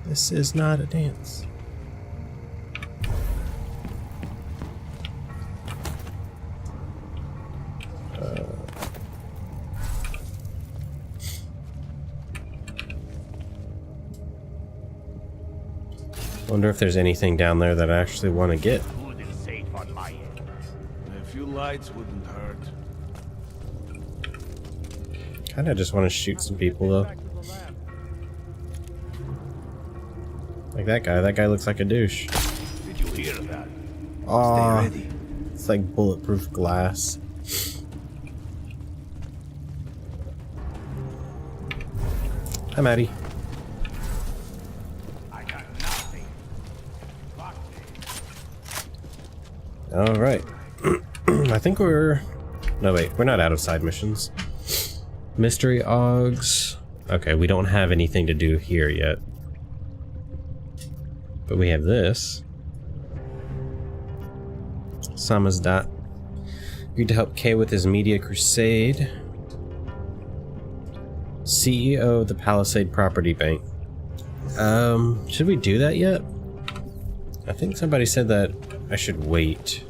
This is not a dance. Wonder if there's anything down there that I actually want to get. A few lights wouldn't hurt. Kinda just want to shoot some people though. Like that guy. That guy looks like a douche. Did you hear that? Aw, it's like bulletproof glass. Hi, Maddie. Alright. I think we're... No, wait. We're not out of side missions. Mystery Augs. Okay, we don't have anything to do here yet. But we have this. Samizdat. Agreed to help Kay with his media crusade. CEO of the Palisade Property Bank. Should we do that yet? I think somebody said that I should wait.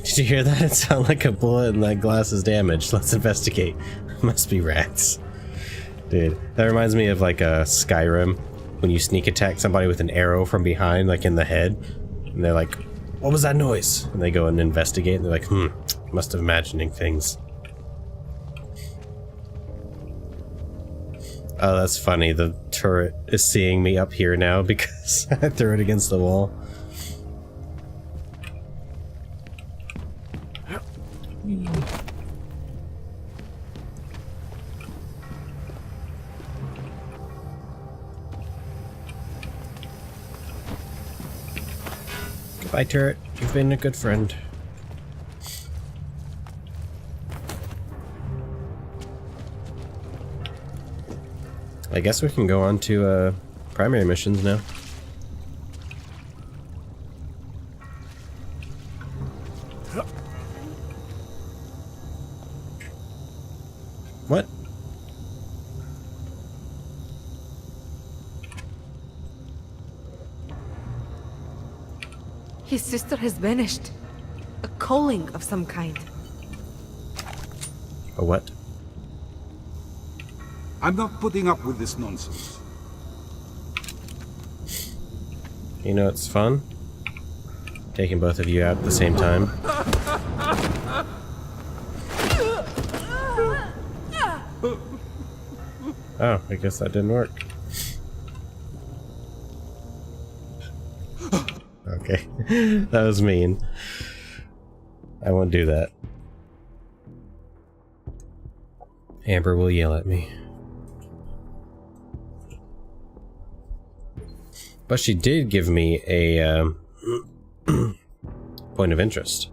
Did you hear that? It sounded like a bullet and that glass is damaged. Let's investigate. Must be rats. Dude, that reminds me of like a Skyrim when you sneak attack somebody with an arrow from behind, like in the head, and they're like, "What was that noise?" And they go and investigate, and they're like, must have imagining things. Oh, that's funny. The turret is seeing me up here now because I threw it against the wall. Goodbye, turret. You've been a good friend. I guess we can go on to primary missions now. What? His sister has vanished. A calling of some kind. A what? I'm not putting up with this nonsense. You know it's fun? Taking both of you out at the same time. Oh, I guess that didn't work. Okay, that was mean. I won't do that. Amber will yell at me. But she did give me a point of interest.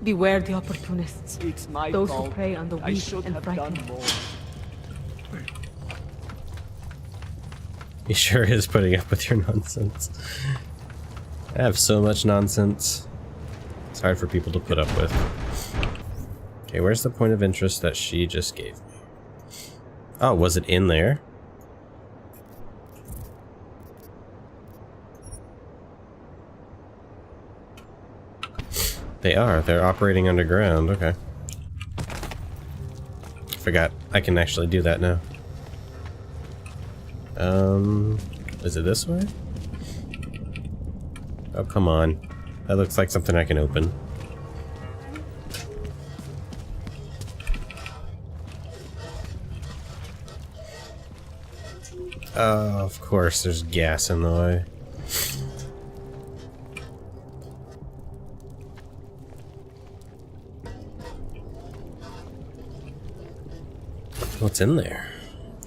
Beware the opportunists. It's my Those fault. who prey on the I weak should and have done frightened. more. He sure is putting up with your nonsense. I have so much nonsense. It's hard for people to put up with. Okay, where's the point of interest that she just gave me? Oh, was it in there? They are. They're operating underground. Okay. Forgot. I can actually do that now. Is it this way? Oh, come on. That looks like something I can open. Oh, of course, there's gas in the way. What's in there?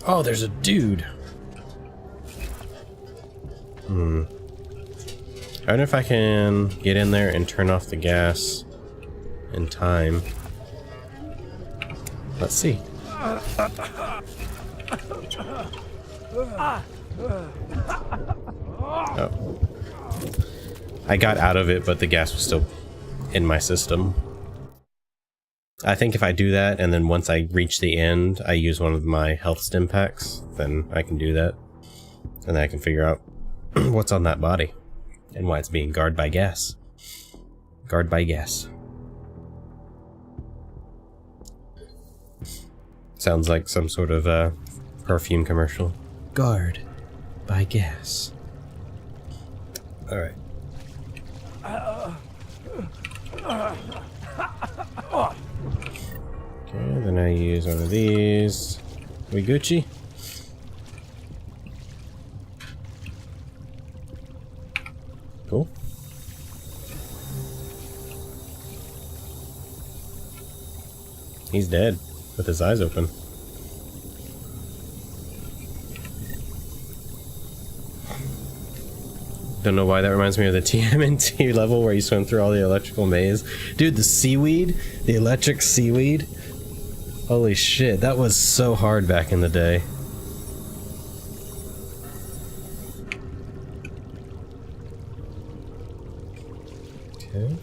Oh, there's a dude. I wonder if I can get in there and turn off the gas in time. Let's see. Oh. I got out of it, but the gas was still in my system. I think if I do that, and then once I reach the end, I use one of my health stim packs, then I can do that. And then I can figure out what's on that body, and why it's being guarded by gas. Guard by gas. Sounds like some sort of perfume commercial. Guard by gas. Alright. Okay, then I use one of these. We Gucci? Cool. He's dead, with his eyes open. Don't know why that reminds me of the TMNT level where you swim through all the electrical maze. Dude, the seaweed, the electric seaweed. Holy shit, that was so hard back in the day. Okay.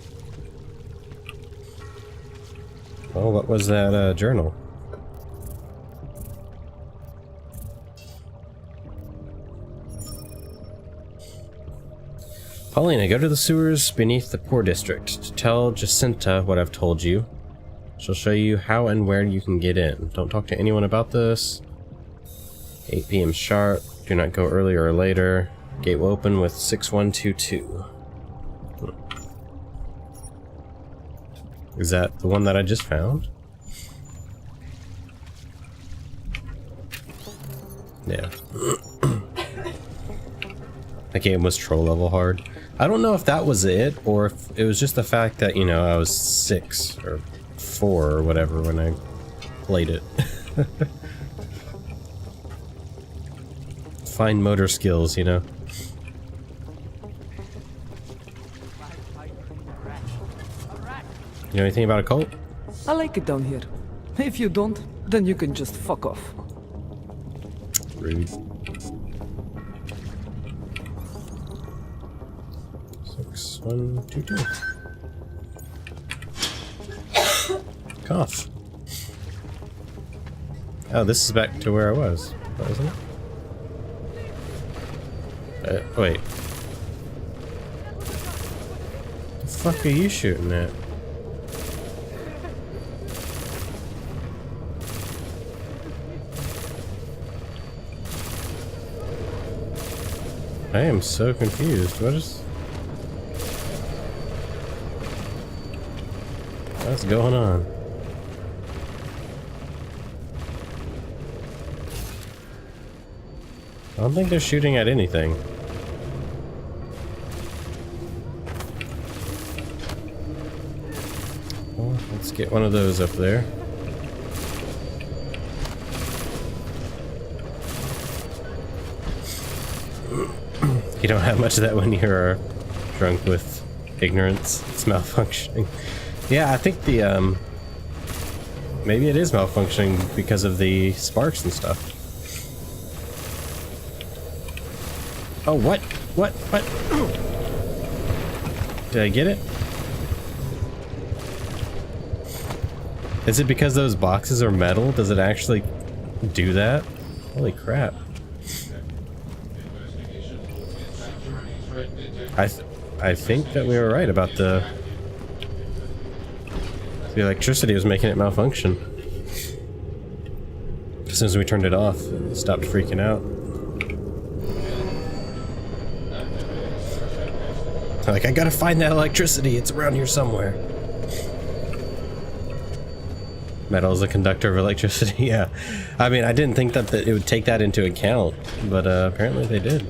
Oh, what was that journal? Paulina, go to the sewers beneath the poor district to tell Jacinta what I've told you. She'll show you how and where you can get in. Don't talk to anyone about this. 8 p.m. sharp. Do not go earlier or later. Gate will open with 6122. Is that the one that I just found? Yeah. That game was troll level hard. I don't know if that was it, or if it was just the fact that, you know, I was 6 or 4 or whatever when I played it. Fine motor skills, you know. You know anything about a cult? I like it down here. If you don't, then you can just fuck off. Rude. 6122. Cough. Oh, this is back to where I was, wasn't it? Wait. The fuck are you shooting at? I am so confused. What's going on? I don't think they're shooting at anything. Well, let's get one of those up there. You don't have much of that when you're drunk with ignorance. It's malfunctioning. Yeah, I think the, maybe it is malfunctioning because of the sparks and stuff. Oh, what? What? Did I get it? Is it because those boxes are metal? Does it actually do that? Holy crap. I think that we were right about the electricity was making it malfunction. As soon as we turned it off, it stopped freaking out. Like, I gotta find that electricity, it's around here somewhere. Metal is a conductor of electricity, yeah. I mean, I didn't think that it would take that into account, but apparently they did.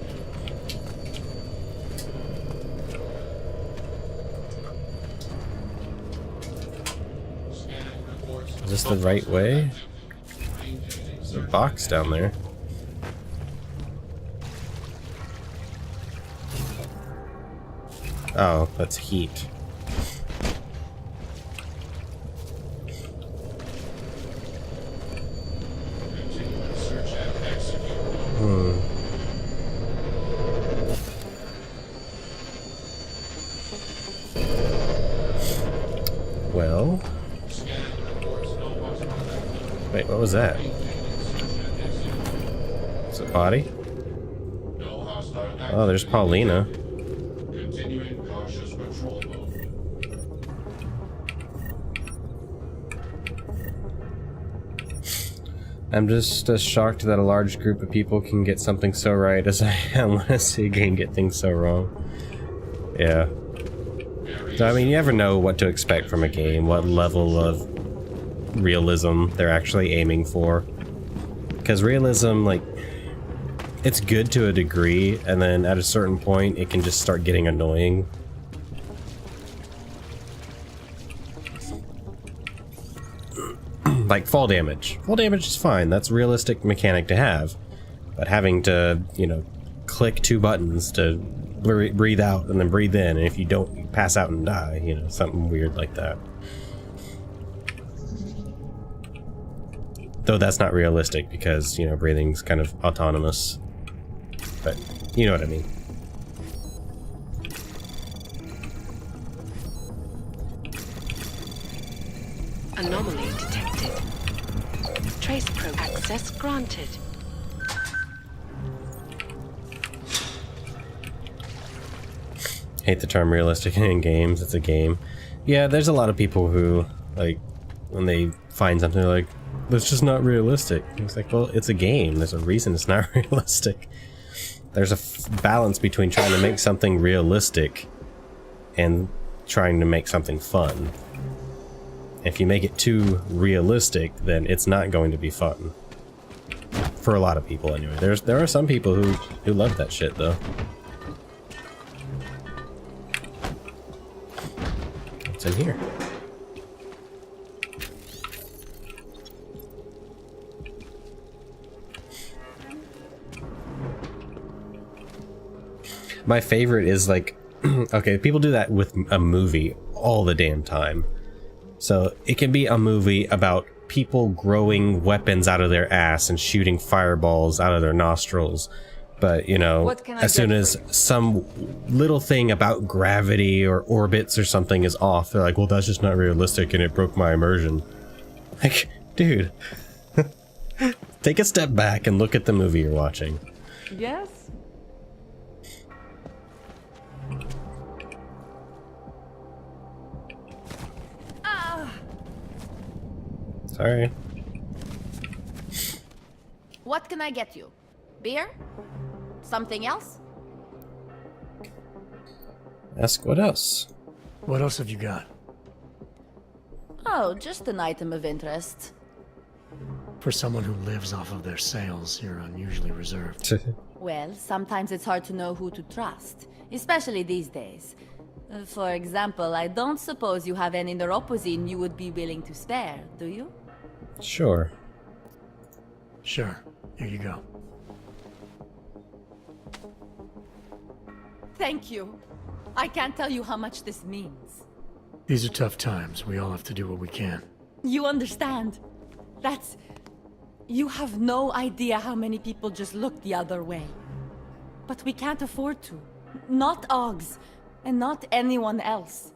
Is this the right way? There's a box down there. Oh, that's heat. Well, was that? Is it body? Oh, there's Paulina. I'm just as shocked that a large group of people can get something so right as I am when I see a game get things so wrong. Yeah. So, I mean, you never know what to expect from a game, what level of realism they're actually aiming for. Because realism, like, it's good to a degree, and then at a certain point, it can just start getting annoying. Like fall damage. Fall damage is fine, that's a realistic mechanic to have. But having to, you know, click 2 buttons to breathe out and then breathe in, and if you don't, you pass out and die, you know, something weird like that. Though that's not realistic because, you know, breathing's kind of autonomous. But you know what I mean. Anomaly detected. Trace probe access granted. Hate the term realistic in games, it's a game. Yeah, there's a lot of people who, like, when they find something, they're like, that's just not realistic. And it's like, well, it's a game, there's a reason it's not realistic. There's a balance between trying to make something realistic and trying to make something fun. If you make it too realistic, then it's not going to be fun. For a lot of people, anyway. There are some people who love that shit, though. What's in here? My favorite is like, okay, people do that with a movie all the damn time. So it can be a movie about people growing weapons out of their ass and shooting fireballs out of their nostrils. But, you know, as soon as some little thing about gravity or orbits or something is off, they're like, well, that's just not realistic and it broke my immersion. Like, dude, take a step back and look at the movie you're watching. Yes? Sorry. What can I get you? Beer? Something else? Ask what else? What else have you got? Oh, just an item of interest. For someone who lives off of their sales, you're unusually reserved. Well, sometimes it's hard to know who to trust, especially these days. For example, I don't suppose you have any neuropozyne you would be willing to spare, do you? Sure. Sure. Here you go. Thank you. I can't tell you how much this means. These are tough times. We all have to do what we can. You understand? That's... You have no idea how many people just look the other way. But we can't afford to. Not Augs, and not anyone else.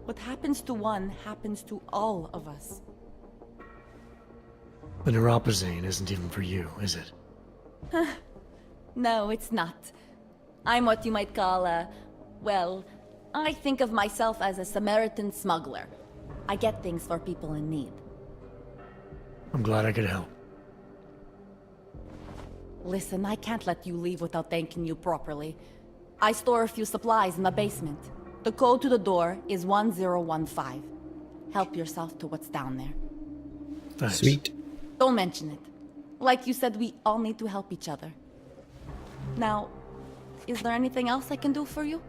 What happens to one happens to all of us. The neuropozyne isn't even for you, is it? No, it's not. I'm what you might call a... Well, I think of myself as a Samaritan smuggler. I get things for people in need. I'm glad I could help. Listen, I can't let you leave without thanking you properly. I store a few supplies in the basement. The code to the door is 1015. Help yourself to what's down there. Thanks. Sweet. Don't mention it. Like you said, we all need to help each other. Now, is there anything else I can do for you?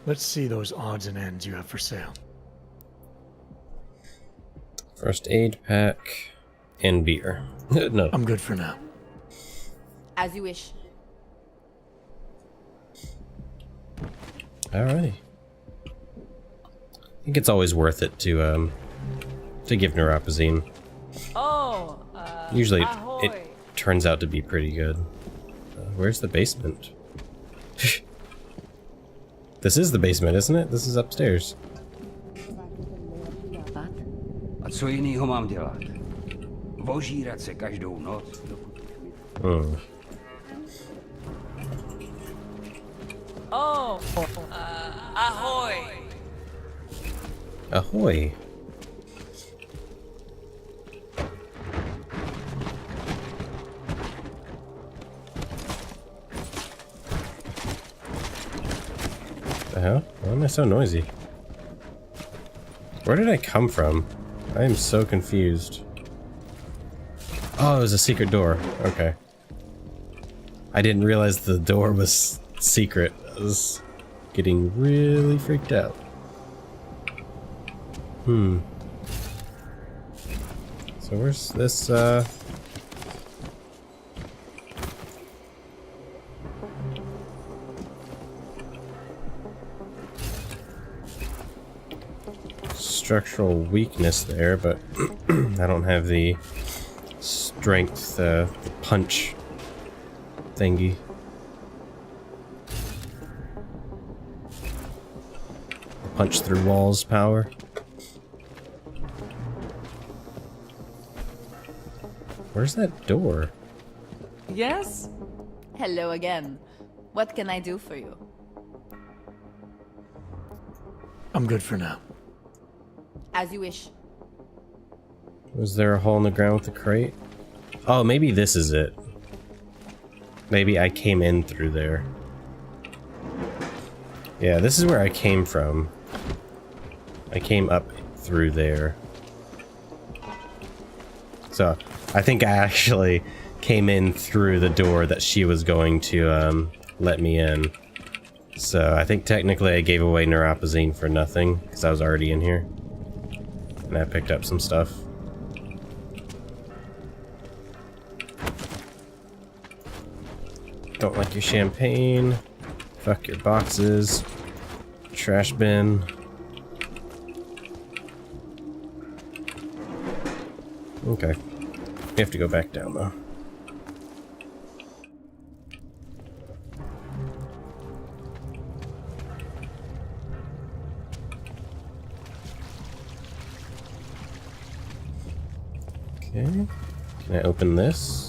Let's see those odds and ends you have for sale. First aid pack and beer. No. I'm good for now. As you wish. Alrighty. I think it's always worth it to give neuropozyne. Oh, Usually ahoy. it turns out to be pretty good. Where's the basement? This is the basement, isn't it? This is upstairs. Vožírat se každou noc. Oh, ahoy! Ahoy. The hell? Why am I so noisy? Where did I come from? I am so confused. Oh, it was a secret door. Okay. I didn't realize the door was secret. I was getting really freaked out. So where's this, structural weakness there, but I don't have the strength, the punch thingy. Punch through walls power. Where's that door? Yes? Hello again. What can I do for you? I'm good for now. As you wish. Was there a hole in the ground with the crate? Oh, maybe this is it. Maybe I came in through there. Yeah, this is where I came from. I came up through there. So, I think I actually came in through the door that she was going to let me in. So, I think technically I gave away neuropazine for nothing, because I was already in here. And I picked up some stuff. Don't like your champagne. Fuck your boxes. Trash bin. Okay. We have to go back down though. Okay. Can I open this?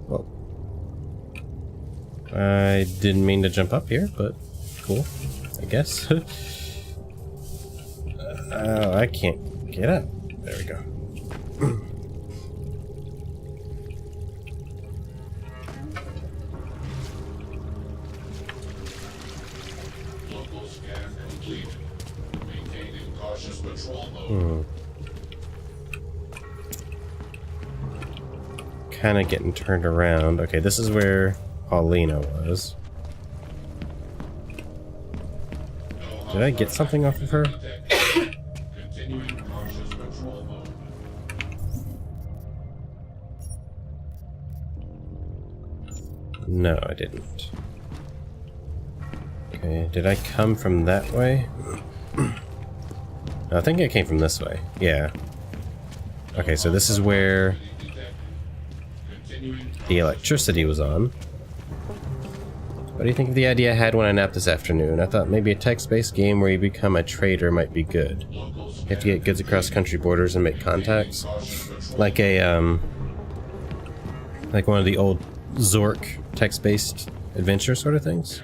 Well, I didn't mean to jump up here, but cool, I guess. Oh, I can't get up. There we go. Local scan complete. Maintaining cautious patrol mode. Kind of getting turned around. Okay, this is where Paulina was. Did I get something off of her? Continuing cautious patrol mode. No, I didn't. Okay, did I come from that way? No, I think I came from this way. Yeah. Okay, so this is where the electricity was on. What do you think of the idea I had when I napped this afternoon? I thought maybe a text-based game where you become a trader might be good. You have to get goods across country borders and make contacts. Like a, like one of the old Zork text-based adventure sort of things.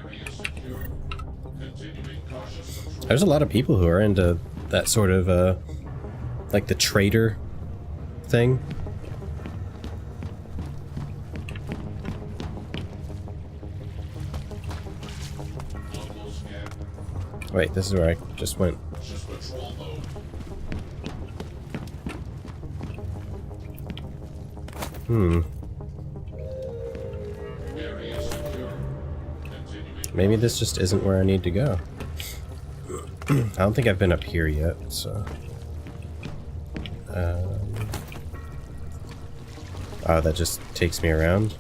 There's a lot of people who are into that sort of, like the trader thing. Wait, this is where I just went. Maybe this just isn't where I need to go. I don't think I've been up here yet, so... Oh, that just takes me around.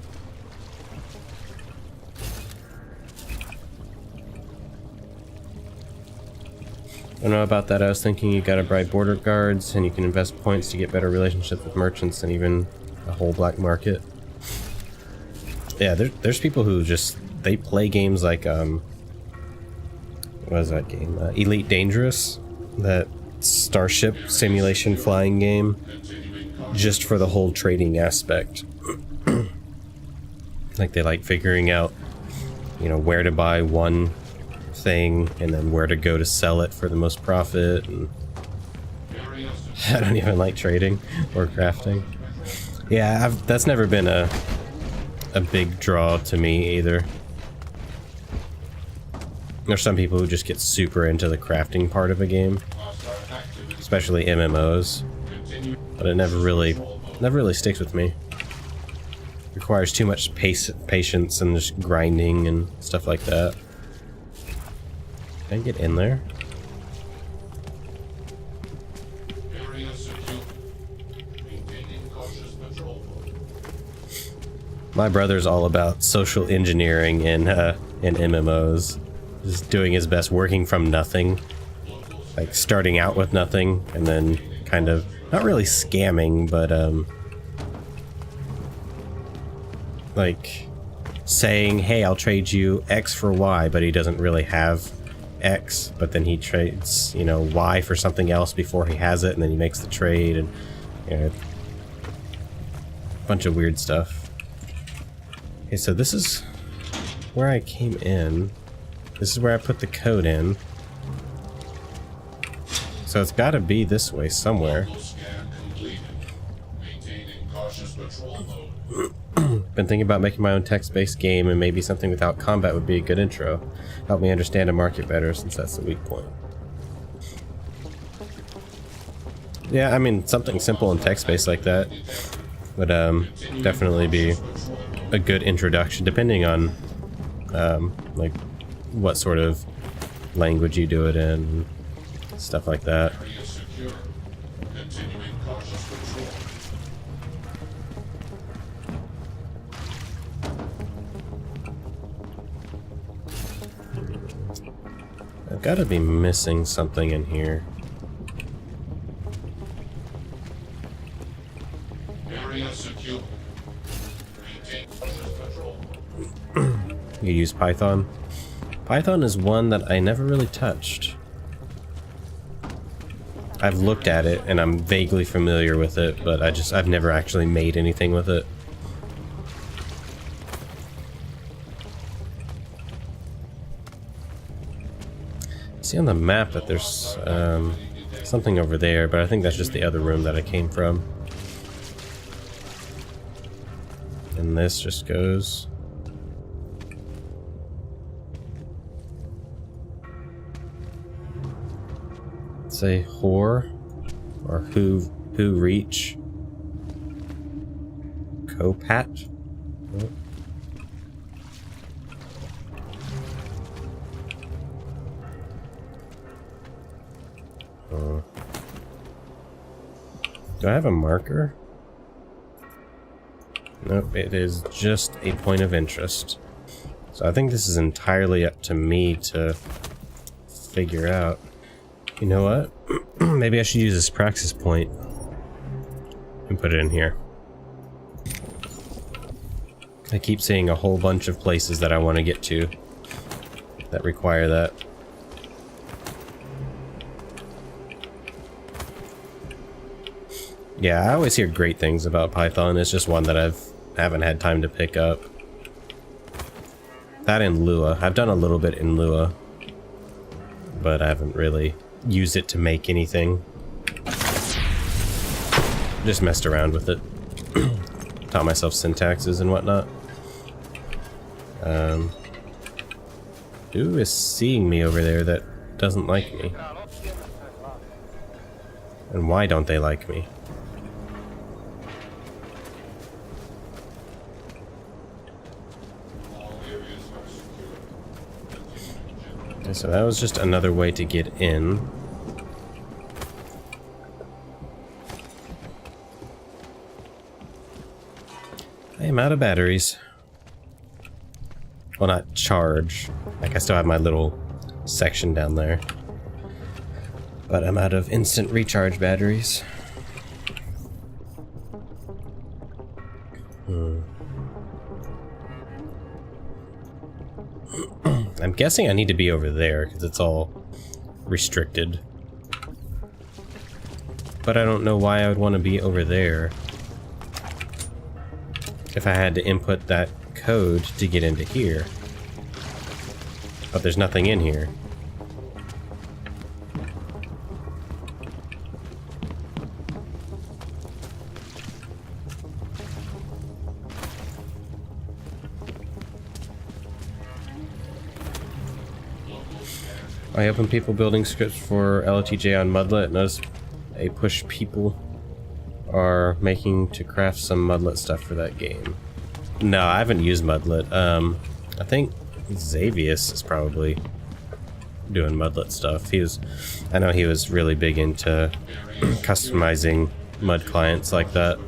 I don't know about that. I was thinking you gotta bribe border guards and you can invest points to get better relationships with merchants and even a whole black market. Yeah, there's people who just, they play games like, what is that game? Elite Dangerous, that starship simulation flying game, just for the whole trading aspect. Like they like figuring out, you know, where to buy one thing and then where to go to sell it for the most profit. And I don't even like trading or crafting. Yeah, that's never been a big draw to me either. There's some people who just get super into the crafting part of a game, especially MMOs, but it never really sticks with me. Requires too much patience and just grinding and stuff like that. Can I get in there? My brother's all about social engineering in MMOs. Just doing his best, working from nothing. Like starting out with nothing and then kind of, not really scamming, but like saying, hey, I'll trade you X for Y, but he doesn't really have X, but then he trades, you know, Y for something else before he has it, and then he makes the trade, and, you know, a bunch of weird stuff. Okay, so this is where I came in. This is where I put the code in. So it's gotta be this way somewhere. Been thinking about making my own text-based game, and maybe something without combat would be a good intro. Help me understand a market better, since that's the weak point. Yeah, I mean, something simple and text-based like that would definitely be a good introduction, depending on like what sort of language you do it in, stuff like that. I've got to be missing something in here. Area secure. Maintain control. You use Python? Python is one that I never really touched. I've looked at it and I'm vaguely familiar with it, but I've never actually made anything with it. See on the map that there's something over there, but I think that's just the other room that I came from. And this just goes... say whore or who reach Copat. Do I have a marker? Nope, it is just a point of interest. So I think this is entirely up to me to figure out. You know what? Maybe I should use this praxis point and put it in here. I keep seeing a whole bunch of places that I want to get to that require that. Yeah, I always hear great things about Python. It's just one that I haven't had time to pick up. That and Lua. I've done a little bit in Lua, but I haven't really used it to make anything. Just messed around with it. Taught myself syntaxes and whatnot. Who is seeing me over there that doesn't like me? And why don't they like me? Okay, so that was just another way to get in. I am out of batteries. Well, not charge. Like, I still have my little section down there. But I'm out of instant recharge batteries. I'm guessing I need to be over there because it's all restricted. But I don't know why I would want to be over there if I had to input that code to get into here. But there's nothing in here. I open people building scripts for LTJ on Mudlet. Notice a push people are making to craft some Mudlet stuff for that game. No, I haven't used Mudlet. I think Xavius is probably doing Mudlet stuff. I know he was really big into customizing Mud clients like that.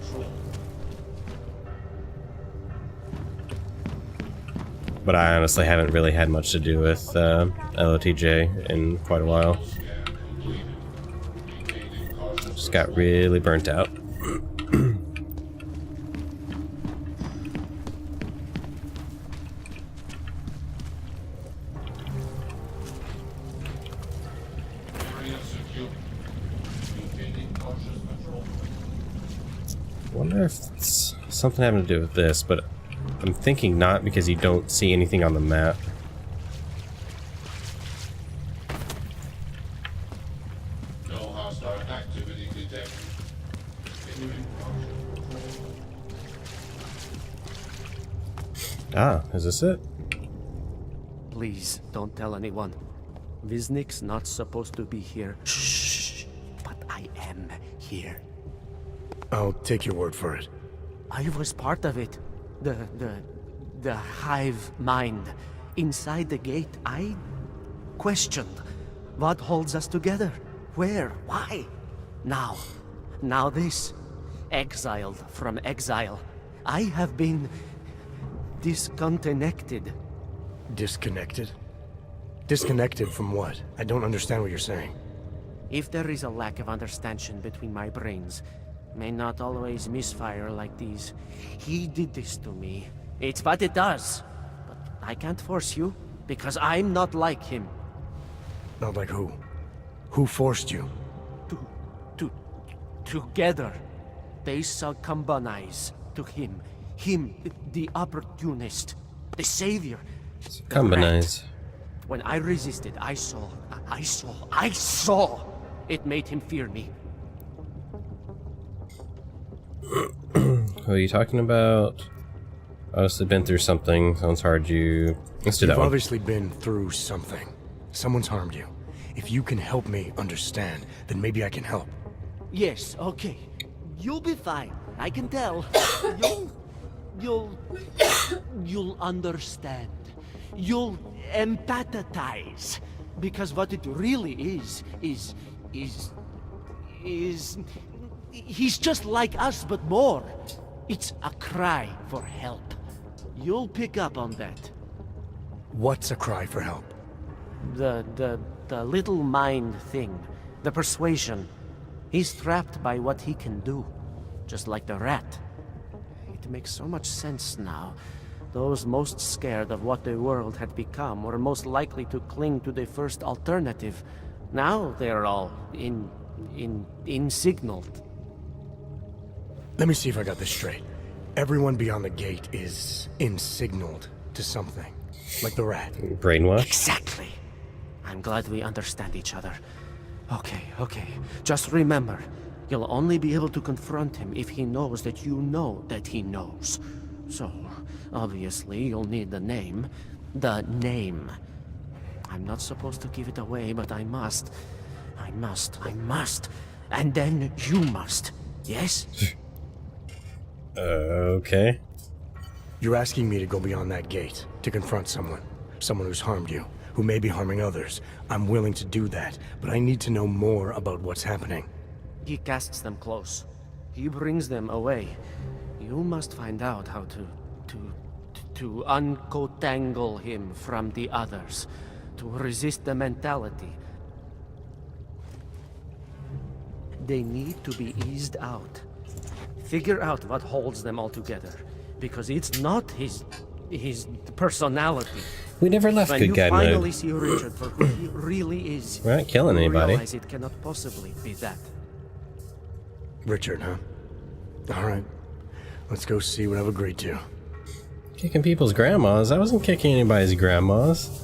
But I honestly haven't really had much to do with LOTJ in quite a while. Just got really burnt out. Area secure. Maintaining cautious patrol. I wonder if it's something having to do with this, but I'm thinking not, because you don't see anything on the map. No hostile activity detected. Continuing caution. Ah, is this it? Please, don't tell anyone. Viznik's not supposed to be here. Shh. But I am here. I'll take your word for it. I was part of it. The hive mind. Inside the gate, I questioned what holds us together. Where? Why? Now this. Exiled from exile. I have been disconnected. Disconnected? Disconnected from what? I don't understand what you're saying. If there is a lack of understanding between my brains, may not always misfire like these. He did this to me. It's what it does. But I can't force you, because I'm not like him. Not like who? Who forced you? Together, they succumbanize to him. Him, the opportunist, the savior. the Combinize. rat. When I resisted, I saw. It made him fear me. What are you talking about? Obviously been through something. Sounds hard. Let's do that You've one. obviously been through something. Someone's harmed you. If you can help me understand, then maybe I can help. Yes, okay. You'll be fine. I can tell. You'll understand. You'll empathize. Because what it really is he's just like us, but more. It's a cry for help. You'll pick up on that. What's a cry for help? The little mind thing. The persuasion. He's trapped by what he can do. Just like the rat. It makes so much sense now. Those most scared of what the world had become were most likely to cling to the first alternative. Now they're all insignaled. Let me see if I got this straight. Everyone beyond the gate is insignaled to something. Like the rat. Brainwash? Exactly. I'm glad we understand each other. Okay. Just remember, you'll only be able to confront him if he knows that you know that he knows. So, obviously, you'll need the name. The name. I'm not supposed to give it away, but I must. And then you must. Yes? Okay. You're asking me to go beyond that gate, to confront someone. Someone who's harmed you, who may be harming others. I'm willing to do that, but I need to know more about what's happening. He casts them close. He brings them away. You must find out how to uncotangle him from the others. To resist the mentality. They need to be eased out. Figure out what holds them all together. Because it's not his personality. We never left When good you guy finally mode. see Richard for who he really is, We're not killing you anybody. realize it cannot possibly be that. Richard, huh? Alright. Let's go see what I've agreed to. Kicking people's grandmas? I wasn't kicking anybody's grandmas.